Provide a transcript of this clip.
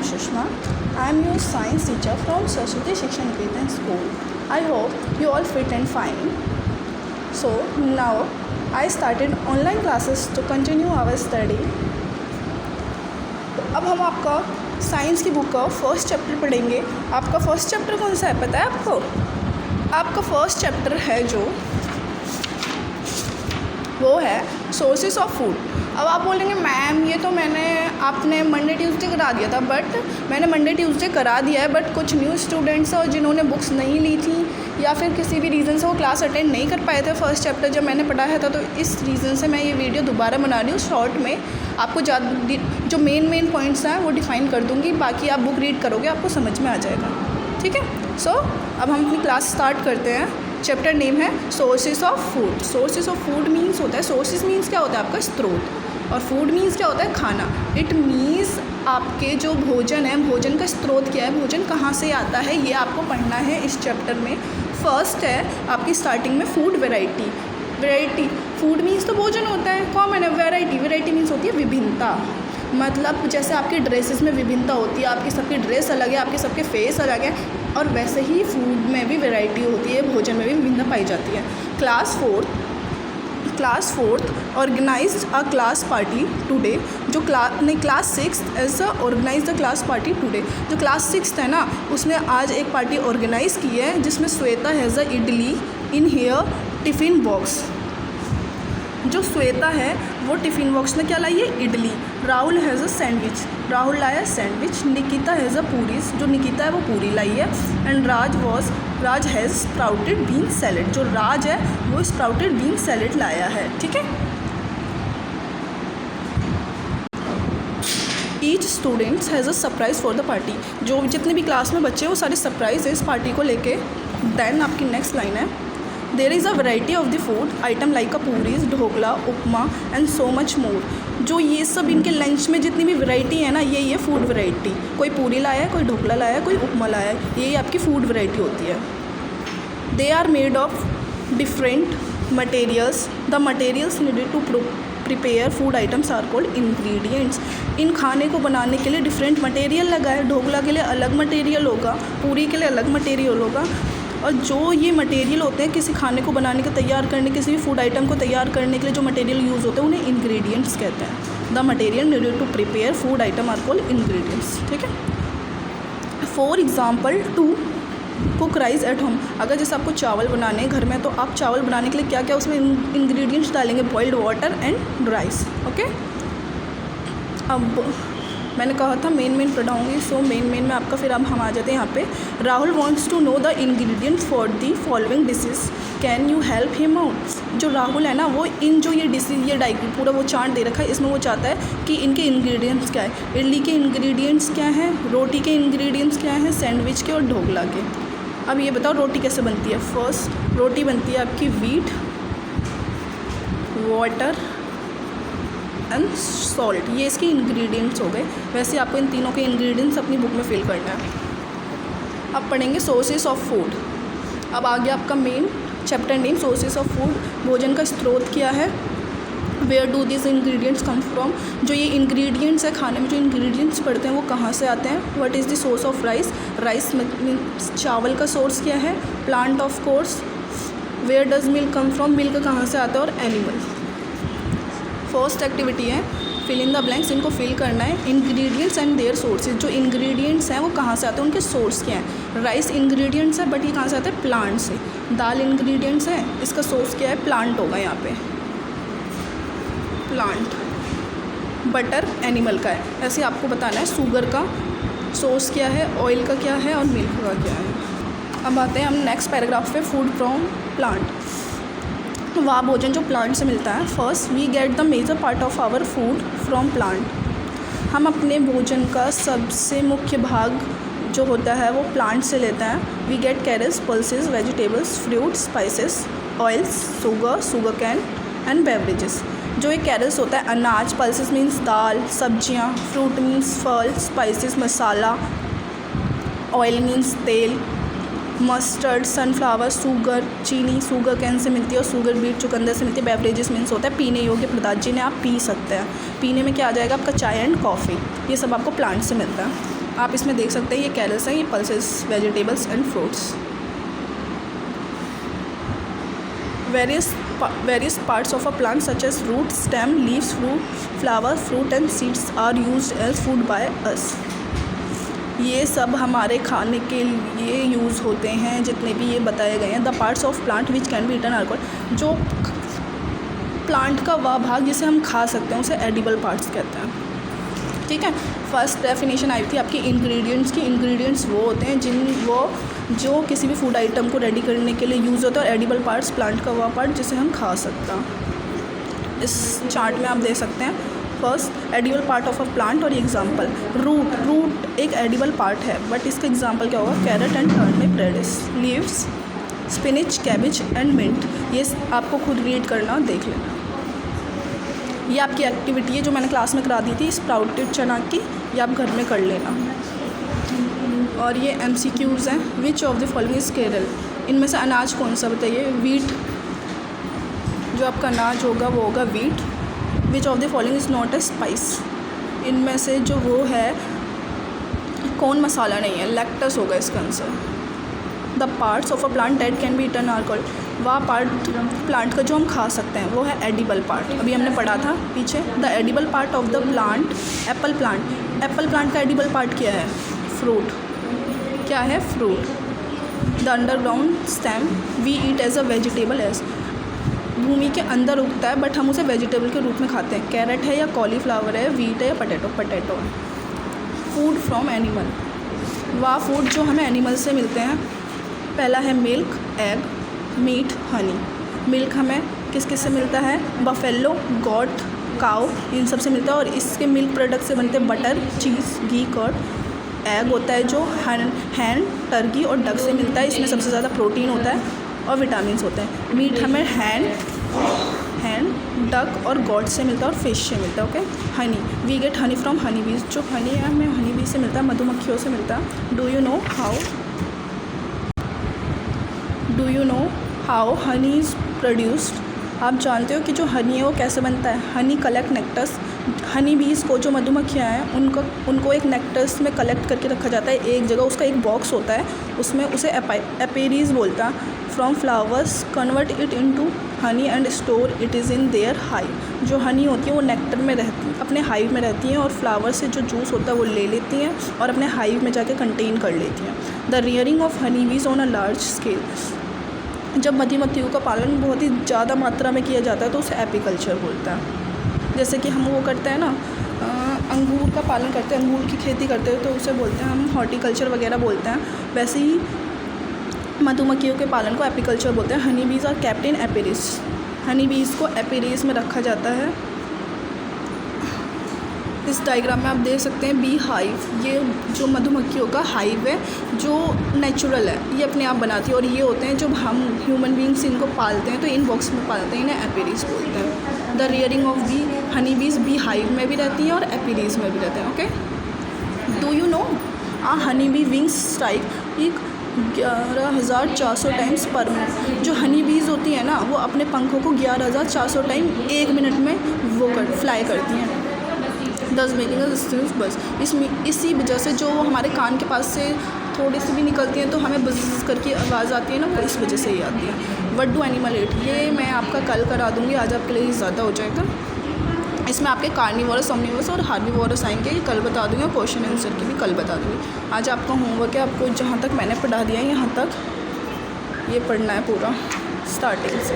Sushma. I am your science teacher from Saraswati Shiksha Niketan School. I hope you all fit and fine. So now I started online classes to continue our study. अब हम आपका science की book का first chapter पढ़ेंगे। आपका first chapter कौन सा है पता है आपको? आपका फर्स्ट चैप्टर है जो वो है सोर्सेस ऑफ फूड। अब आप बोलेंगे मैम ये तो आपने मंडे ट्यूसडे करा दिया था, बट मैंने मंडे ट्यूसडे करा दिया है, बट कुछ न्यू स्टूडेंट्स और जिन्होंने बुक्स नहीं ली थी या फिर किसी भी रीज़न से वो क्लास अटेंड नहीं कर पाए थे फर्स्ट चैप्टर जब मैंने पढ़ाया था, तो इस रीज़न से मैं ये वीडियो दोबारा बना रही हूँ। शॉर्ट में आपको जो मेन पॉइंट्स हैं वो डिफ़ाइन कर दूँगी, बाकी आप बुक रीड करोगे आपको समझ में आ जाएगा। ठीक है, सो अब हम अपनी क्लास स्टार्ट करते हैं। चैप्टर नेम है sources of food. Sources of food means होता है, सोर्सेस मीन्स क्या होता है आपका स्रोत, और फूड मीन्स क्या होता है खाना। इट मीन्स आपके जो भोजन है, भोजन का स्रोत क्या है, भोजन कहाँ से आता है, ये आपको पढ़ना है इस चैप्टर में। फर्स्ट है आपकी स्टार्टिंग में फूड वेराइटी। फूड मीन्स तो भोजन होता है, कॉमन है। वेराइटी मीन्स होती है विभिन्नता, मतलब जैसे आपके ड्रेसेस में विभिन्नता होती है, आपकी सबकी ड्रेस अलग है, आपके सबके फेस अलग है, और वैसे ही फूड में भी वैरायटी होती है, भोजन में भी विभिन्नता पाई जाती है। Class fourth organized a class party today. जो class sixth has organize the class party today. जो क्लास सिक्स्थ है ना, उसने आज एक पार्टी ऑर्गेनाइज़ की है जिसमें Shweta has a idli in her tiffin box. जो श्वेता है वो टिफ़िन बॉक्स में क्या लाई है, idli. Rahul has a sandwich, Rahul लाया sandwich. Nikita has a puris, जो निकिता है वो पूरी लाई है। And Raj has sprouted bean salad, जो राज है वो स्प्राउटेड बीन सैलेड लाया है। ठीक है, each students has a surprise for the party. जो जितने भी क्लास में बच्चे हैं वो सारे सरप्राइज है इस पार्टी को लेके। देन आपकी नेक्स्ट लाइन है, there is a variety of the food item like a puris, dhokla, upma and so much more. जो ये सब इनके लंच में जितनी भी वैरायटी है ना, ये फूड वैरायटी। कोई पूरी लाया है, कोई ढोकला लाया है, कोई उपमा लाया है, ये आपकी फूड वैरायटी होती है। They are made of different materials. The materials needed to prepare food items are called ingredients. इन खाने को बनाने के लिए डिफरेंट मटेरियल लगा है। ढोकला के लिए अलग मटेरियल होगा, पूरी के लिए अलग मटेरियल होगा, और जो ये मटेरियल होते हैं किसी खाने को बनाने के तैयार करने, किसी भी फूड आइटम को तैयार करने के लिए जो मटेरियल यूज़ होते हैं उन्हें इंग्रेडिएंट्स कहते हैं। The material needed to prepare food item are called ingredients. ठीक है, for example to cook rice at home. अगर जैसे आपको चावल बनाने हैं घर में, तो आप चावल बनाने के लिए क्या क्या उसमें इंग्रेडिएंट्स डालेंगे, boiled water and rice. Okay, अब मैंने कहा था मेन पढ़ाऊँगी, सो मेन में आपका फिर अब हम आ जाते हैं यहाँ पे। Rahul wants to know the ingredients for the following dishes, can you help him out. जो राहुल है ना, वो इन जो ये डिशेज, ये पूरा वो चार्ट दे रखा है, इसमें वो चाहता है कि इनके इंग्रेडिएंट्स क्या है। इडली के इंग्रेडिएंट्स क्या हैं, रोटी के इंग्रेडिएंट्स क्या हैं, सैंडविच के और ढोकला के। अब ये बताओ रोटी कैसे बनती है। फर्स्ट रोटी बनती है आपकी व्हीट, वाटर एंड सॉल्ट, ये इसके इंग्रेडिएंट्स हो गए। वैसे आपको इन तीनों के इंग्रेडिएंट्स अपनी बुक में फिल करना है। अब पढ़ेंगे सोर्सेस ऑफ फूड। अब आ गया आपका main chapter name sources of food. भोजन का स्रोत क्या है, where do this ingredients come from. जो ये इंग्रेडिएंट्स है खाने में, जो इंग्रेडिएंट्स पड़ते हैं वो कहाँ से आते हैं। What is the source of rice, rice means चावल का सोर्स क्या है। Plant of course, where does milk come from, milk कहाँ से आता है, और एनिमल। फर्स्ट एक्टिविटी है फिल इन द ब्लैंक्स, इनको फिल करना है। इंग्रेडिएंट्स एंड देयर सोर्सेज, जो इंग्रेडिएंट्स हैं वो कहाँ से आते हैं, उनके सोर्स क्या हैं। राइस इंग्रेडिएंट्स है, बट ये कहाँ से आते हैं, प्लांट से। दाल इंग्रेडिएंट्स है, इसका सोर्स क्या है, प्लांट होगा यहाँ पे, प्लांट। बटर एनिमल का है। ऐसे आपको बताना है शुगर का सोर्स क्या है, ऑयल का क्या है, और मिल्क का क्या है। अब आते हैं हम नेक्स्ट पैराग्राफ पे, फूड फ्रॉम प्लांट। वह भोजन जो प्लांट से मिलता है। First we get the major part of our food from plant. हम अपने भोजन का सबसे मुख्य भाग जो होता है वो प्लांट से लेते हैं। We get carrots, pulses, vegetables, fruits, spices, oils, sugar cane and beverages. जो एक कैरेट्स होता है अनाज, पल्सेस मीन्स दाल, सब्जियाँ, फ्रूट मीन्स फल, स्पाइसेस मसाला, ऑयल मीन्स तेल, मस्टर्ड, सनफ्लावर, शुगर, चीनी शुगर कैन से मिलती है और शुगर बीट चुकंदर से मिलती है। बेवरेजेस मीन्स होता है पीने योग्य पदार्थ जिन्हें आप पी सकते हैं। पीने में क्या आ जाएगा आपका चाय एंड कॉफ़ी, ये सब आपको प्लांट से मिलता है। आप इसमें देख सकते हैं ये कैरल्स हैं, ये pulses, vegetables and fruits. Various parts of a plant such as root, stem, leaves, flower, fruit and seeds are used as food by us. ये सब हमारे खाने के लिए यूज़ होते हैं जितने भी ये बताए गए हैं। The parts of plant which can be eaten are called, जो प्लांट का वह भाग जिसे हम खा सकते हैं उसे एडिबल पार्ट्स कहते हैं। ठीक है, फर्स्ट डेफिनेशन आई थी आपकी इंग्रेडिएंट्स की। इंग्रेडिएंट्स वो होते हैं जो किसी भी फूड आइटम को रेडी करने के लिए यूज़ होता है, और एडिबल पार्ट्स प्लांट का वह पार्ट जिसे हम खा सकते हैं। इस चार्ट में आप देख सकते हैं first edible part of a plant और एग्जांपल। रूट एक एडिबल पार्ट है, बट इसका एग्जांपल क्या होगा, carrot and turnip, radish. Leaves spinach, cabbage and mint. ये आपको खुद रीड करना, देख लेना। ये आपकी एक्टिविटी है जो मैंने क्लास में करा दी थी स्प्राउटेड चना की, ये आप घर में कर लेना। और ये MCQs हैं। Which of the following is Kerala, इनमें से अनाज कौन सा बताइए। वीट, जो आपका अनाज होगा वो होगा wheat. Which of the following is not a spice, इनमें से जो वो है कौन मसाला नहीं है, लैक्टस होगा इसका answer. The parts of a plant that can be eaten are called, वह पार्ट प्लांट का जो हम खा सकते हैं वो है एडिबल पार्ट। अभी हमने पढ़ा था पीछे। The edible part of the plant, apple plant. Apple plant का एडिबल पार्ट क्या है, फ्रूट। क्या है, fruit. The underground stem we eat as a vegetable as, भूमि के अंदर उगता है बट हम उसे वेजिटेबल के रूप में खाते हैं। कैरेट है या कॉलीफ्लावर है, वीट है या पटेटो है। फूड फ्रॉम एनिमल, वह फूड जो हमें एनिमल से मिलते हैं। पहला है milk, egg, meat, honey. Milk हमें किस किस से मिलता है, बफेलो, गॉट, काउ, इन सब से मिलता है। और इसके मिल्क प्रोडक्ट से बनते हैं बटर, चीज़, घी, कर्ड। एग होता है जो हैन, टर्की और डक से मिलता है, इसमें सबसे ज़्यादा प्रोटीन होता है और विटामिन होते हैं। मीट हमें हैन, डक और गॉड से मिलता है और फिश से मिलता है। Okay, honey, we get honey from honey bees, जो हनी है हमें हनी बीज से मिलता है, मधुमक्खियों से मिलता है। Do you know how Honey is produced, आप जानते हो कि जो हनी है वो कैसे बनता है। हनी कलेक्ट नेक्टस, हनी बीज को जो मधुमक्खियाँ हैं उनको एक नेक्टस में कलेक्ट करके रखा जाता है एक जगह, उसका एक बॉक्स होता है, उसमें उसे एपेरीज बोलता है। From flowers convert it into honey and store it is in their hive, जो हनी होती है वो नेक्टर में रहती है, अपने हाइव में रहती हैं और फ्लावर से जो जूस होता है वो ले लेती हैं और अपने हाइव में जाके कंटेन कर लेती हैं। द रियरिंग ऑफ हनी बीज ऑन अ लार्ज स्केल, जब मधुमक्खियों का पालन बहुत ही ज़्यादा मात्रा में किया जाता है तो उसे एपीकल्चर बोलता है। जैसे कि हम वो करते हैं ना, अंगूर का पालन करते हैं, अंगूर की खेती करते हैं तो उसे बोलते हैं हम हॉर्टिकल्चर वगैरह बोलते हैं। वैसे ही मधुमक्खियों के पालन को एपीकल्चर बोलते हैं। हनी बीज और कैप्टिन एपीरीज, हनी बीज को एपीरीज में रखा जाता है। इस डायग्राम में आप देख सकते हैं बी हाइव, ये जो मधुमक्खियों का हाइव है जो नेचुरल है, ये अपने आप बनाती है। और ये होते हैं जब हम ह्यूमन बींग्स इनको पालते हैं तो इन बॉक्स में पालते हैं, इन्हें एपीरीज बोलते हैं। The rearing of B Honey बीज बी हाइव में भी रहती है और एपीरीज में भी रहते हैं। Okay, do you know honey bee wings strike 11,400 times पर मिनट। जो हनी बीज होती हैं ना वो अपने पंखों को 11,400 टाइम 1 मिनट में वो फ्लाई करती हैं। 10 मेकिंग अ बस, इसी वजह से जो हमारे कान के पास से थोड़ी सी भी निकलती हैं तो हमें बज़ करके आवाज़ आती है ना, वो इस वजह से ही आती है। व्हाट डू एनिमल ईट, ये मैं आपका कल करा दूँगी, आज आपके लिए ज़्यादा हो जाएगा। इसमें आपके कार्निवोरस, ओमनिवोरस और हार्बिवोरस आएंगे, ये कल बता दूँगी और क्वेश्चन आंसर की भी कल बता दूँगी। आज आपका होमवर्क है, आपको जहाँ तक मैंने पढ़ा दिया है यहाँ तक ये पढ़ना है पूरा स्टार्टिंग से।